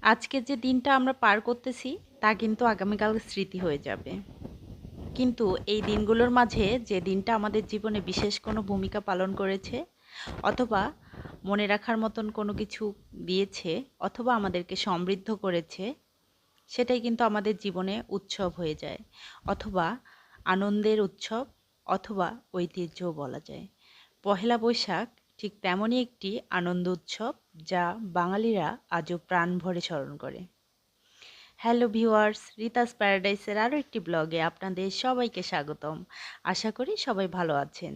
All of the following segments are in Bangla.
আজকে যে দিনটা আমরা পার করতেছি তা কিন্তু আগামীকাল স্মৃতি হয়ে যাবে। কিন্তু এই দিনগুলোর মাঝে যে দিনটা আমাদের জীবনে বিশেষ কোনো ভূমিকা পালন করেছে অথবা মনে রাখার মতন কোনো কিছু দিয়েছে অথবা আমাদেরকে সমৃদ্ধ করেছে, সেটাই কিন্তু আমাদের জীবনে উৎসব হয়ে যায়, অথবা আনন্দের উৎসব, অথবা ঐতিহ্যও বলা যায়। পহেলা বৈশাখ ঠিক তেমনই একটি আনন্দ উৎসব যা বাঙালিরা আজও প্রাণ ভরে স্মরণ করে। হ্যালো ভিউয়ার্স, রিতাস প্যারাডাইসের আরও একটি ব্লগে আপনাদের সবাইকে স্বাগতম। আশা করি সবাই ভালো আছেন।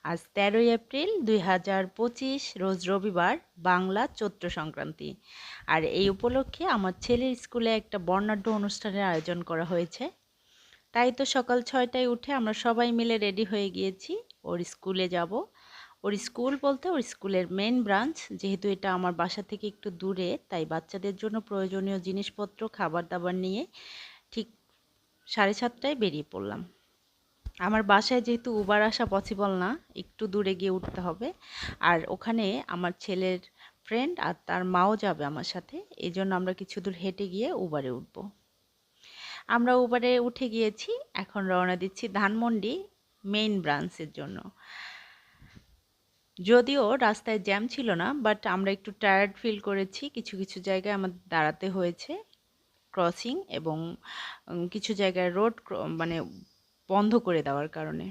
আজ 13 এপ্রিল 2025, রোজ রবিবার, বাংলা চৈত্র সংক্রান্তি। আর এই উপলক্ষে আমার ছেলের স্কুলে একটা বর্ণাঢ্য অনুষ্ঠানের আয়োজন করা হয়েছে। তাই তো সকাল 6টায় উঠে আমরা সবাই মিলে রেডি হয়ে গিয়েছি ওর স্কুলে যাব। ওর স্কুল বলতে ওর স্কুলের মেন ব্রাঞ্চ, যেহেতু এটা আমার বাসা থেকে একটু দূরে, তাই বাচ্চাদের জন্য প্রয়োজনীয় জিনিসপত্র খাবার দাবার নিয়ে ঠিক 7:30টায় বেরিয়ে পড়লাম। আমার বাসায় যেহেতু উবার আসা পসিবল না, একটু দূরে গিয়ে উঠতে হবে। আর ওখানে আমার ছেলের ফ্রেন্ড আর তার মাও যাবে আমার সাথে, এই জন্য আমরা কিছু দূর হেঁটে গিয়ে উবারে উঠব। আমরা উবারে উঠে গিয়েছি, এখন রওনা দিচ্ছি ধানমন্ডি মেইন ব্রাঞ্চের জন্য। যদিও রাস্তায় জ্যাম ছিল না, বাট আমরা একটু টায়ার্ড ফিল করেছি। কিছু কিছু জায়গায় আমাদের দাঁড়াতে হয়েছে ক্রসিং, এবং কিছু জায়গায় রোড মানে বন্ধ করে দেওয়ার কারণে।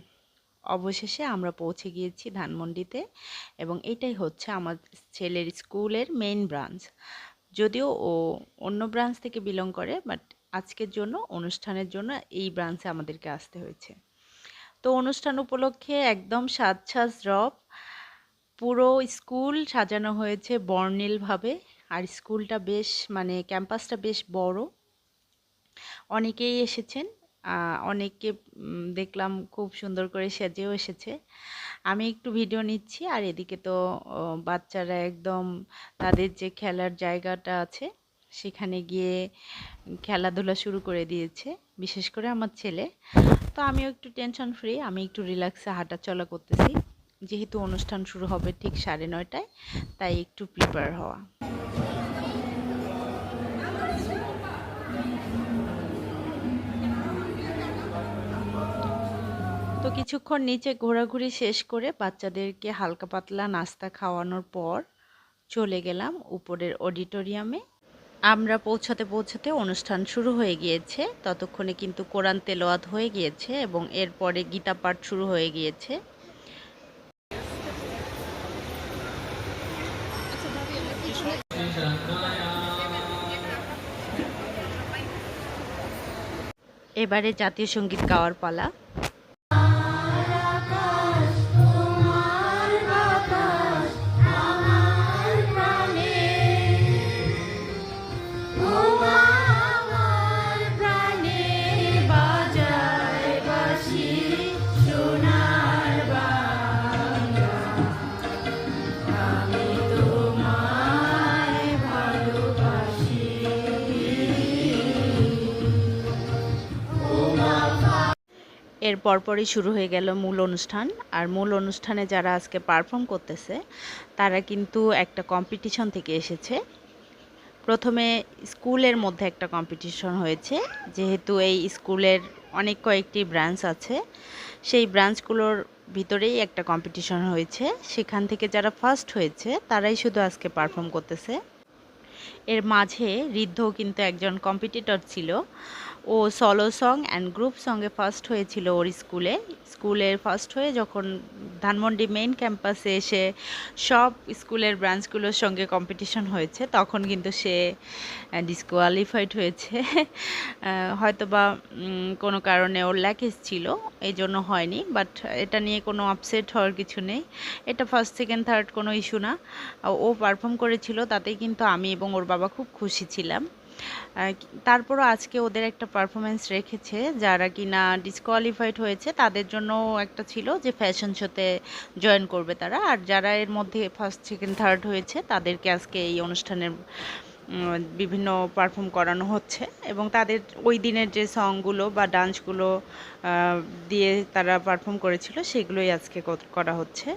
অবশেষে আমরা পৌঁছে গিয়েছি ধানমন্ডিতে, এবং এটাই হচ্ছে আমার ছেলের স্কুলের মেইন ব্রাঞ্চ। যদিও ও অন্য ব্রাঞ্চ থেকে বিলং করে, বাট আজকের জন্য, অনুষ্ঠানের জন্য এই ব্রাঞ্চে আমাদেরকে আসতে হয়েছে। তো অনুষ্ঠান উপলক্ষে একদম সাজ রব, পুরো স্কুল সাজানো হয়েছে বর্ণিলভাবে। আর স্কুলটা বেশ, মানে ক্যাম্পাসটা বেশ বড়, অনেকেই এসেছেন। অনেককে দেখলাম খুব সুন্দর করে সেজেও এসেছে। আমি একটু ভিডিও নিচ্ছি, আর এদিকে তো বাচ্চারা একদম তাদের যে খেলার জায়গাটা আছে সেখানে গিয়ে খেলাধুলা শুরু করে দিয়েছে, বিশেষ করে আমার ছেলে। তো আমিও একটু টেনশন ফ্রি, আমি একটু রিল্যাক্সে হাঁটাচলা করতেছি, যেহেতু অনুষ্ঠান শুরু হবে ঠিক 9:30টায়, তাই একটু প্রিপেয়ার হওয়া। তো কিছুক্ষণ নিচে ঘোরাঘুরি শেষ করে বাচ্চাদেরকে হালকা পাতলা নাস্তা খাওয়ানোর পর চলে গেলাম উপরের অডিটোরিয়ামে। আমরা পৌঁছাতে পৌঁছাতে অনুষ্ঠান শুরু হয়ে গিয়েছে। ততক্ষণে কিন্তু কোরআন তেলাওয়াত হয়ে গিয়েছে এবং এরপরে গীতা পাঠ শুরু হয়ে গিয়েছে। এবারে জাতীয় সঙ্গীত গাওয়ার পালা। এর পরপরই শুরু হয়ে গেল মূল অনুষ্ঠান। আর মূল অনুষ্ঠানে যারা আজকে পারফর্ম করতেছে তারা কিন্তু একটা কম্পিটিশন থেকে এসেছে। প্রথমে স্কুলের মধ্যে একটা কম্পিটিশন হয়েছে, যেহেতু এই স্কুলের অনেক কয়েকটি ব্রাঞ্চ আছে, সেই ব্রাঞ্চগুলোর ভিতরেই একটা কম্পিটিশন হয়েছে। সেখান থেকে যারা ফার্স্ট হয়েছে তারাই শুধু আজকে পারফর্ম করতেছে। এর মাঝে ঋদ্ধও কিন্তু একজন কম্পিটিটর ছিল। ও সলো সং অ্যান্ড গ্রুপ সঙ্গে ফার্স্ট হয়েছিল ওর স্কুলের ফার্স্ট হয়ে যখন ধানমন্ডি মেইন ক্যাম্পাসে এসে সব স্কুলের ব্রাঞ্চগুলোর সঙ্গে কম্পিটিশন হয়েছে, তখন কিন্তু সে ডিসকোয়ালিফাইড হয়েছে। হয়তোবা কোনো কারণে ওর ল্যাকেজ ছিল, এই জন্য হয়নি, বাট এটা নিয়ে কোনো আপসেট হওয়ার কিছু নেই। এটা ফার্স্ট সেকেন্ড থার্ড কোনো ইস্যু না। ও পারফর্ম করেছিল, তাতেই কিন্তু আমি এবং ওর বাবা খুব খুশি ছিলাম। তারপরও আজকে ওদের একটা পারফরমেন্স রেখেছে, যারা কিনা ডিসকোয়ালিফাইড হয়েছে তাদের জন্য একটা ছিল যে ফ্যাশন শোতে জয়েন করবে তারা, আর যারা এর মধ্যে ফার্স্ট সেকেন্ড থার্ড হয়েছে তাদেরকে আজকে এই অনুষ্ঠানের বিভিন্ন পারফর্ম করানো হচ্ছে, এবং তাদের ওই দিনের যে সংগুলো বা ডান্সগুলো দিয়ে তারা পারফর্ম করেছিল সেগুলোই আজকে করা হচ্ছে।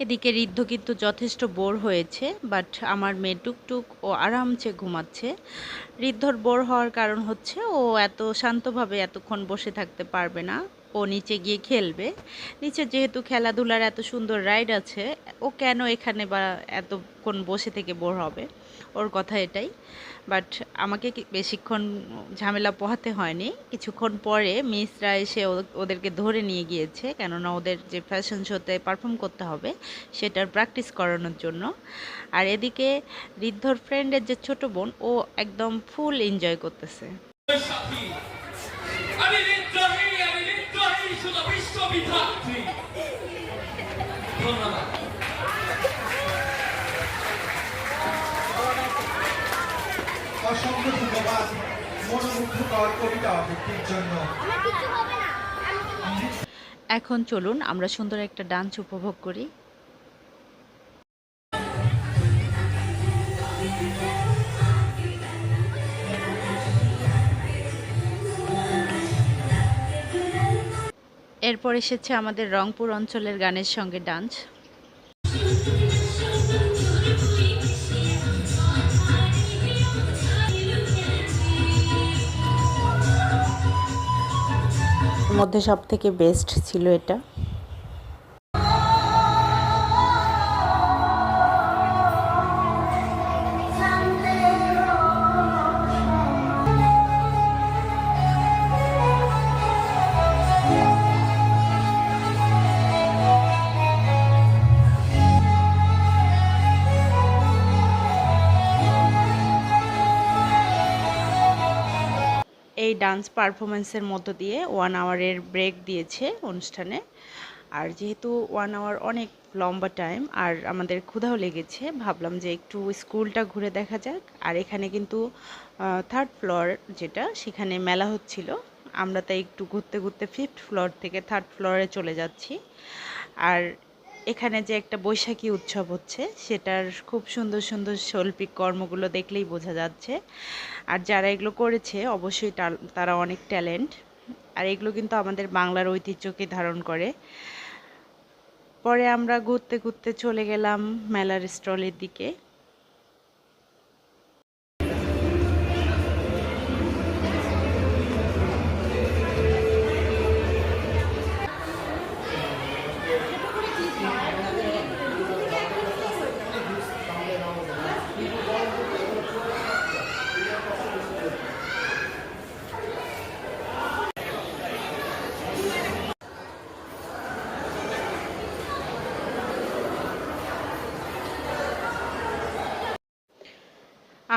এদিকে ঋদ্ধ কিন্তু যথেষ্ট বোর হয়েছে, বাট আমার মেয়ে টুকটুক ও আরামসে ঘুমাচ্ছে। ঋদ্ধর বোর হওয়ার কারণ হচ্ছে ও এত শান্তভাবে এতক্ষণ বসে থাকতে পারবে না, ও নিচে গিয়ে খেলবে। নিচে যেহেতু খেলাধুলার এত সুন্দর রাইড আছে, ও কেন এখানে বা এতক্ষণ বসে থেকে বোর হবে, ওর কথা এটাই। বাট আমাকে বেশিক্ষণ ঝামেলা পোহাতে হয়নি। কিছুক্ষণ পরে মিসরা এসে ওদেরকে ধরে নিয়ে গিয়েছে, কেননা ওদের যে ফ্যাশন শোতে পারফর্ম করতে হবে সেটার প্র্যাকটিস করানোর জন্য। আর এদিকে ঋদ্ধর ফ্রেন্ডের যে ছোট বোন, ও একদম ফুল এনজয় করতেছে। অসংখ্য ধন্যবাদ মনোমুগ্ধকর কবিতা আবৃত্তির জন্য। এখন চলুন আমরা সুন্দর একটা ডান্স উপভোগ করি। এরপর এসেছে আমাদের রংপুর অঞ্চলের গানের সঙ্গে ডান্স। মধ্যে সবথেকে বেস্ট ছিল এটা। এই ডান্স পারফরমেন্সের মধ্য দিয়ে 1 আওয়ারের ব্রেক দিয়েছে অনুষ্ঠানে। আর যেহেতু 1 আওয়ার অনেক লম্বা টাইম, আর আমাদের ক্ষুধাও লেগেছে, ভাবলাম যে একটু স্কুলটা ঘুরে দেখা যাক। আর এখানে কিন্তু 3rd ফ্লোর যেটা, সেখানে মেলা হচ্ছিল। আমরা তাই একটু ঘুরতে ঘুরতে 5th ফ্লোর থেকে 3rd ফ্লোরে চলে যাচ্ছি। আর এখানে যে একটা বৈশাখী উৎসব হচ্ছে, সেটার খুব সুন্দর সুন্দর শৈল্পিক কর্মগুলো দেখলেই বোঝা যাচ্ছে। আর যারা এগুলো করেছে অবশ্যই তারা অনেক ট্যালেন্ট। আর এগুলো কিন্তু আমাদের বাংলার ঐতিহ্যকে ধারণ করে। পরে আমরা ঘুরতে ঘুরতে চলে গেলাম মেলার স্টলের দিকে।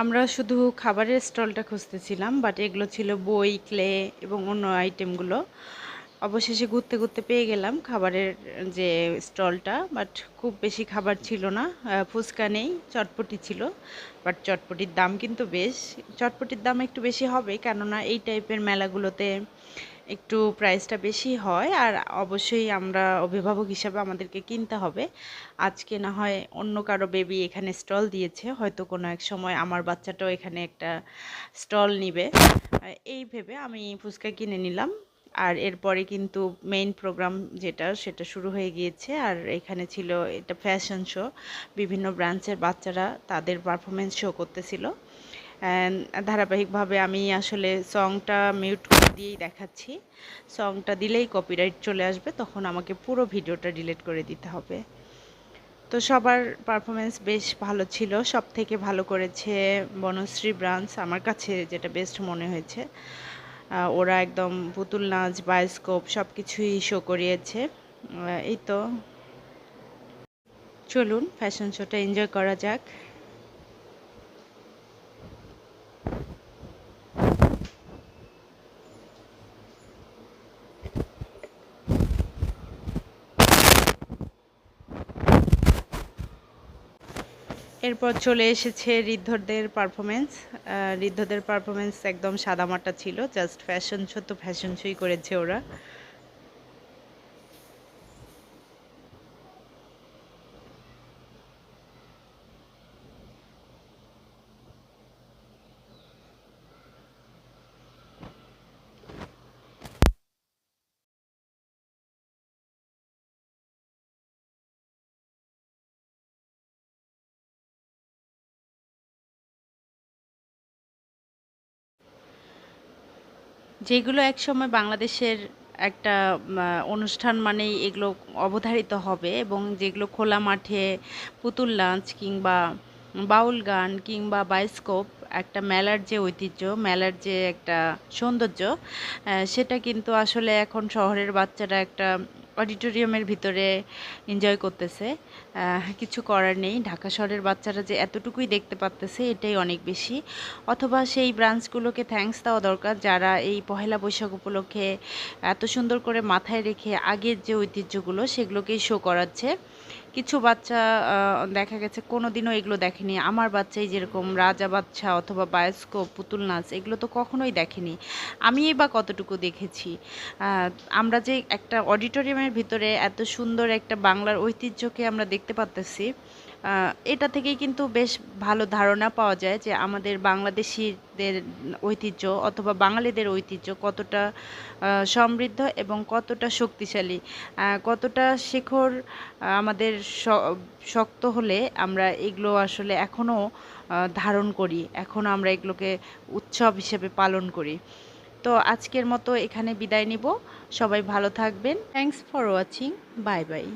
আমরা শুধু খাবারের স্টলটা খুঁজতেছিলাম, বাট এগুলো ছিল বই, ক্লে এবং অন্য আইটেমগুলো। অবশেষে ঘুরতে ঘুরতে পেয়ে গেলাম খাবারের যে স্টলটা, বাট খুব বেশি খাবার ছিল না। ফুচকা নেই, চটপটি ছিল, বাট চটপটির দাম কিন্তু বেশ। চটপটির দাম একটু বেশি হবে, কেননা এই টাইপের মেলাগুলোতে একটু প্রাইসটা বেশি হয়। আর অবশ্যই আমরা অভিভাবক হিসাবে আমাদেরকে কিনতে হবে। আজকে না হয় অন্য কারো বেবি এখানে স্টল দিয়েছে, হয়তো কোনো এক সময় আমার বাচ্চাটাও এখানে একটা স্টল নিবে, এই ভেবে আমি ফুচকা কিনে নিলাম। আর এরপরে কিন্তু মেইন প্রোগ্রাম যেটা, সেটা শুরু হয়ে গিয়েছে। আর এখানে ছিল এটা ফ্যাশন শো, বিভিন্ন ব্রাঞ্চের বাচ্চারা তাদের পারফরমেন্স শো করতেছিল। ধারাবাহিকভাবে আমি আসলে সংটা মিউট করে দিয়েই দেখাচ্ছি। সংটা দিলেই কপিরাইট চলে আসবে, তখন আমাকে পুরো ভিডিওটা ডিলিট করে দিতে হবে। তো সবার পারফরমেন্স বেশ ভালো ছিল। সব থেকে ভালো করেছে বনশ্রী ব্রাঞ্চ, আমার কাছে যেটা বেস্ট মনে হয়েছে। ওরা একদম পুতুল নাচ, বায়োস্কোপ সব কিছুই শো করিয়েছে। এই তো, চলুন ফ্যাশন শোটা এনজয় করা যাক। এরপর চলে এসেছে ঋদ্ধদের পারফরমেন্স একদম সাদামাটা ছিল, জাস্ট ফ্যাশন শো তো ফ্যাশন শোই করেছে ওরা। যেগুলো একসময় বাংলাদেশের একটা অনুষ্ঠান মানেই এগুলো অবধারিত হবে, এবং যেগুলো খোলা মাঠে পুতুল নাচ কিংবা বাউল গান কিংবা বায়োস্কোপ, একটা মেলার যে ঐতিহ্য, মেলার যে একটা সৌন্দর্য, সেটা কিন্তু আসলে এখন শহরের বাচ্চারা একটা অডিটোরিয়ামের ভিতরে এনজয় করতেছে। কিছু করার নেই, ঢাকা শহরের বাচ্চারা যে এতটুকুই দেখতে পারতেছে এটাই অনেক বেশি। অথবা সেই ব্রাঞ্চগুলোকে থ্যাঙ্কস দেওয়া দরকার যারা এই পহেলা বৈশাখ উপলক্ষে এত সুন্দর করে মাথায় রেখে আগের যে ঐতিহ্যগুলো সেগুলোকেই শো করাচ্ছে। কিছু বাচ্চা দেখা গেছে কোনোদিনও এগুলো দেখেনি। আমার বাচ্চাই যেরকম রাজা বাচ্চা অথবা বায়োস্কোপ, পুতুল নাচ এগুলো তো কখনোই দেখেনি। আমিই বা কতটুকু দেখেছি। আহ, আমরা যে একটা অডিটোরিয়ামের ভিতরে এত সুন্দর একটা বাংলার ঐতিহ্যকে আমরা দেখতে পারতেছি, এটা থেকেই কিন্তু বেশ ভালো ধারণা পাওয়া যায় যে আমাদের বাংলাদেশিদের ঐতিহ্য অথবা বাঙালিদের ঐতিহ্য কতটা সমৃদ্ধ এবং কতটা শক্তিশালী, কতটা শেকড় আমাদের শক্ত হলে আমরা এগুলো আসলে এখনও ধারণ করি, এখনও আমরা এগুলোকে উৎসব হিসেবে পালন করি। তো আজকের মতো এখানে বিদায় নিব। সবাই ভালো থাকবেন। Thanks for watching. Bye bye.